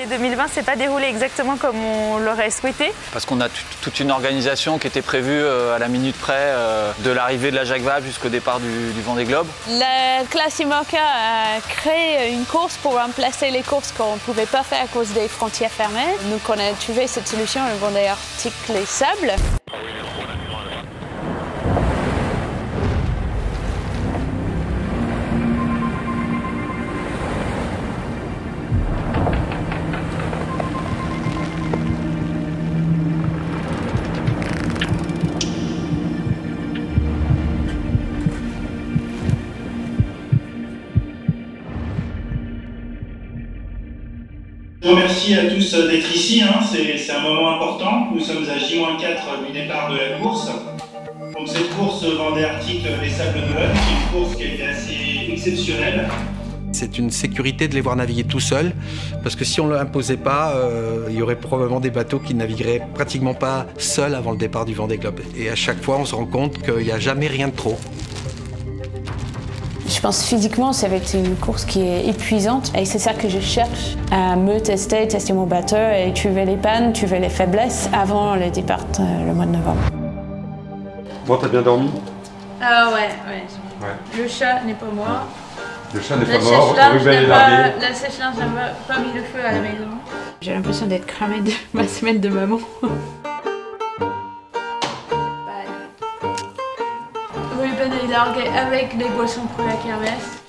L'année 2020 s'est pas déroulée exactement comme on l'aurait souhaité. Parce qu'on a toute une organisation qui était prévue à la minute près, de l'arrivée de la Jacques Vabre jusqu'au départ du Vendée Globe. La classe IMOCA a créé une course pour remplacer les courses qu'on ne pouvait pas faire à cause des frontières fermées. Donc on a trouvé cette solution, le Vendée Arctique les Sables. Je vous remercie à tous d'être ici, c'est un moment important. Nous sommes à J-4 du départ de la course. Donc cette course Vendée Arctique les Sables d'Olonne, c'est une course qui a été assez exceptionnelle. C'est une sécurité de les voir naviguer tout seuls, parce que si on ne l'imposait pas, il y aurait probablement des bateaux qui navigueraient pratiquement pas seuls avant le départ du Vendée Globe. Et à chaque fois, on se rend compte qu'il n'y a jamais rien de trop. Je pense physiquement, ça va être une course qui est épuisante et c'est ça que je cherche, à me tester mon bateau et trouver les pannes, trouver les faiblesses avant le départ le mois de novembre. Bon, t'as bien dormi? Ouais. Le chat n'est pas mort. Le chat n'est pas mort, Ruben est largué. La sèche-linge n'a pas mis le feu à la maison. J'ai l'impression d'être cramée de ma semaine de maman. Ruben est largué avec des boissons pour la kermesse.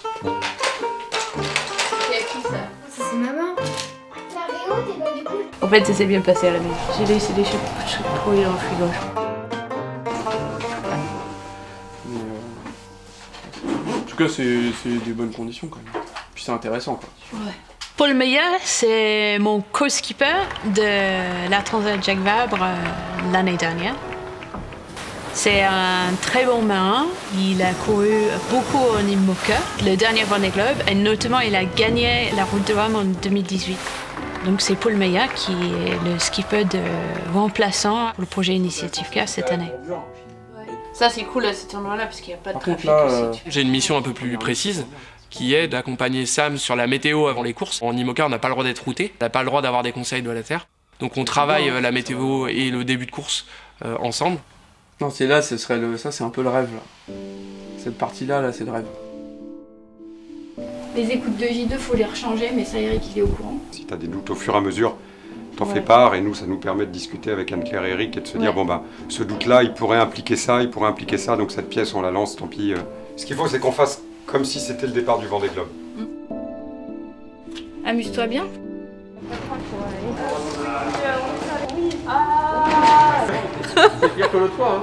C'est qui ça? C'est maman. La Réo, t'es pas du coup. En fait, ça s'est bien passé à la maison. J'ai laissé des choses pourries dans le frigo. En tout cas, c'est des bonnes conditions quand même. Puis c'est intéressant quoi. Ouais. Paul Meyer, c'est mon co-skipper de la Transat Jacques Vabre l'année dernière. C'est un très bon marin. Il a couru beaucoup en IMOCA, le dernier Vendée Globe, et notamment il a gagné la Route de Rome en 2018. Donc c'est Paul Meyer qui est le skipper de remplaçant pour le projet Initiative K cette année. Ça c'est cool à cet endroit-là parce qu'il n'y a pas de trafic aussi. J'ai une mission un peu plus précise qui est d'accompagner Sam sur la météo avant les courses. En IMOCA, on n'a pas le droit d'être routé, on n'a pas le droit d'avoir des conseils de la terre. Donc on travaille la météo et le début de course ensemble. Non, c'est là, ça c'est un peu le rêve là. Cette partie-là, c'est le rêve. Les écoutes de J2, faut les rechanger, mais ça, Eric, il est au courant. Si tu as des doutes au fur et à mesure, t'en fais part, et nous, ça nous permet de discuter avec Anne-Claire et Eric et de se dire, bon bah, ce doute-là, il pourrait impliquer ça, donc cette pièce, on la lance, tant pis. Ce qu'il faut, c'est qu'on fasse comme si c'était le départ du Vendée Globe. Amuse-toi bien. C'est pire que l'autre fois,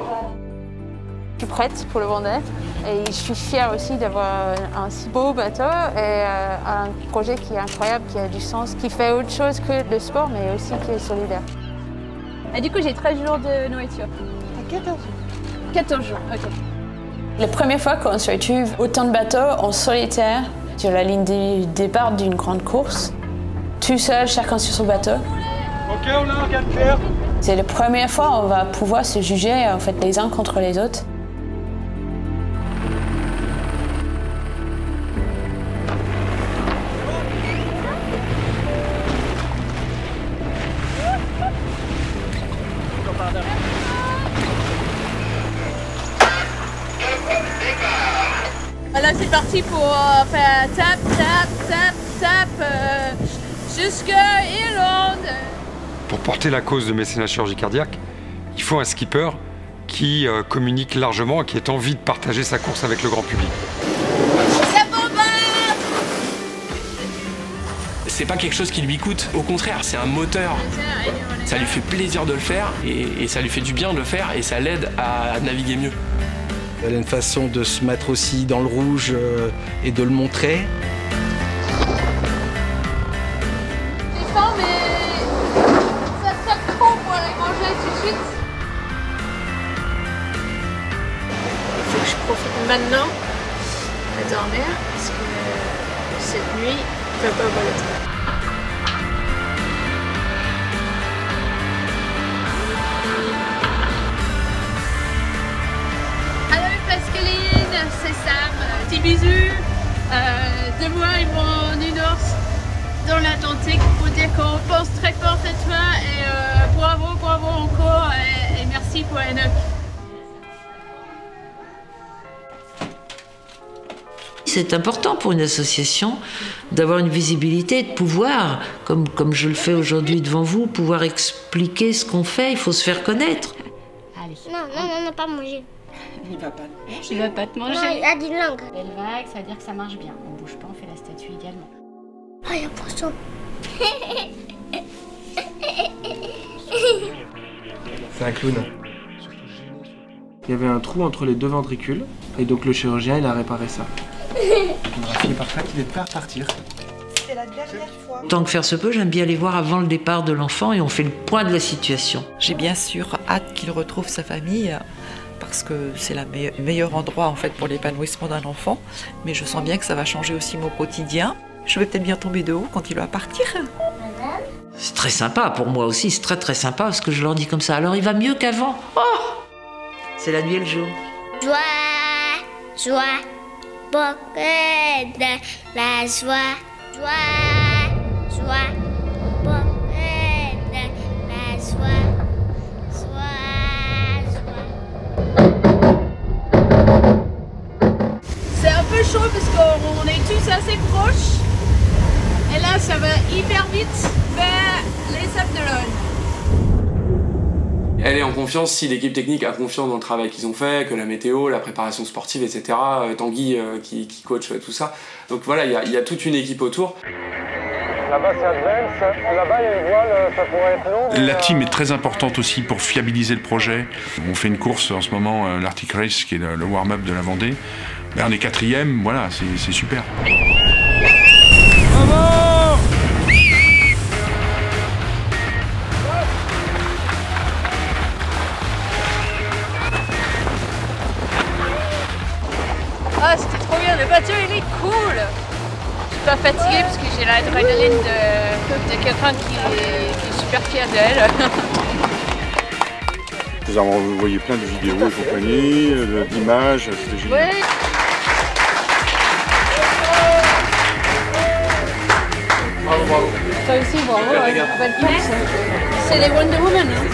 Je suis prête pour le Vendée et je suis fière aussi d'avoir un si beau bateau et un projet qui est incroyable, qui a du sens, qui fait autre chose que le sport mais aussi qui est solidaire. Et du coup j'ai 13 jours de nourriture. 14 jours. 14 jours, ok. La première fois qu'on se retrouve autant de bateaux en solitaire sur la ligne de départ d'une grande course, tout seul, chacun sur son bateau. Ok, on a un Claire. C'est la première fois qu'on va pouvoir se juger en fait les uns contre les autres. Là c'est parti pour faire tap jusqu'à Irlande. Pour porter la cause de mécénat chirurgie cardiaque, il faut un skipper qui communique largement et qui ait envie de partager sa course avec le grand public. C'est pas quelque chose qui lui coûte, au contraire, c'est un moteur. Ça lui fait plaisir de le faire et ça lui fait du bien de le faire et ça l'aide à naviguer mieux. Elle a une façon de se mettre aussi dans le rouge et de le montrer. J'ai faim, mais ça tape trop pour aller manger tout de suite. Il faut que je profite maintenant de dormir parce que cette nuit, je ne peux pas avoir le temps. C'est Sam, petit bisou de moi et mon Unours dans l'Atlantique pour dire qu'on C'est important pour une association d'avoir une visibilité, de pouvoir, comme je le fais aujourd'hui devant vous, pouvoir expliquer ce qu'on fait. Il faut se faire connaître. Allez. Non, pas manger. Il va pas te manger. Il va pas te manger. Non, il a dit langue. Belle vague, ça veut dire que ça marche bien. On bouge pas, on fait la statue également. Ah, il y a poisson. C'est un clown. Il y avait un trou entre les deux ventricules, et donc le chirurgien il a réparé ça. L'échographie est parfaite, il est prêt à repartir. C'était la dernière fois. Tant que faire se peut, j'aime bien les voir avant le départ de l'enfant et on fait le point de la situation. J'ai bien sûr hâte qu'il retrouve sa famille, parce que c'est le meilleur endroit en fait pour l'épanouissement d'un enfant. Mais je sens bien que ça va changer aussi mon quotidien. Je vais peut-être bien tomber de haut quand il va partir. C'est très sympa pour moi aussi, c'est très très sympa parce que je leur dis comme ça. Alors il va mieux qu'avant. Oh, c'est la nuit et le jour. Joie, beaucoup de la joie. Joie, beaucoup de la joie. C'est un peu chaud parce qu'on est tous assez proches. Et là, ça va hyper vite vers les Sables d'Olonne. Elle est en confiance si l'équipe technique a confiance dans le travail qu'ils ont fait, que la météo, la préparation sportive, etc. Tanguy qui coach tout ça. Donc voilà, il y a toute une équipe autour. Là-bas c'est Advance, là-bas il y a une voile, ça pourrait être long. La team est très importante aussi pour fiabiliser le projet. On fait une course en ce moment, l'Arctic Race, qui est le warm-up de la Vendée. Ben, on est 4e, voilà, c'est super. Bravo! Ah, c'était trop bien, le bateau il est cool. Je suis pas fatiguée parce que j'ai l'adrénaline de quelqu'un qui est super fier d'elle. Vous avez envoyé plein de vidéos et compagnie, d'images, c'était génial. Oui. Bravo. Toi aussi, bravo. Belle course. C'est les Wonder Woman. Hein.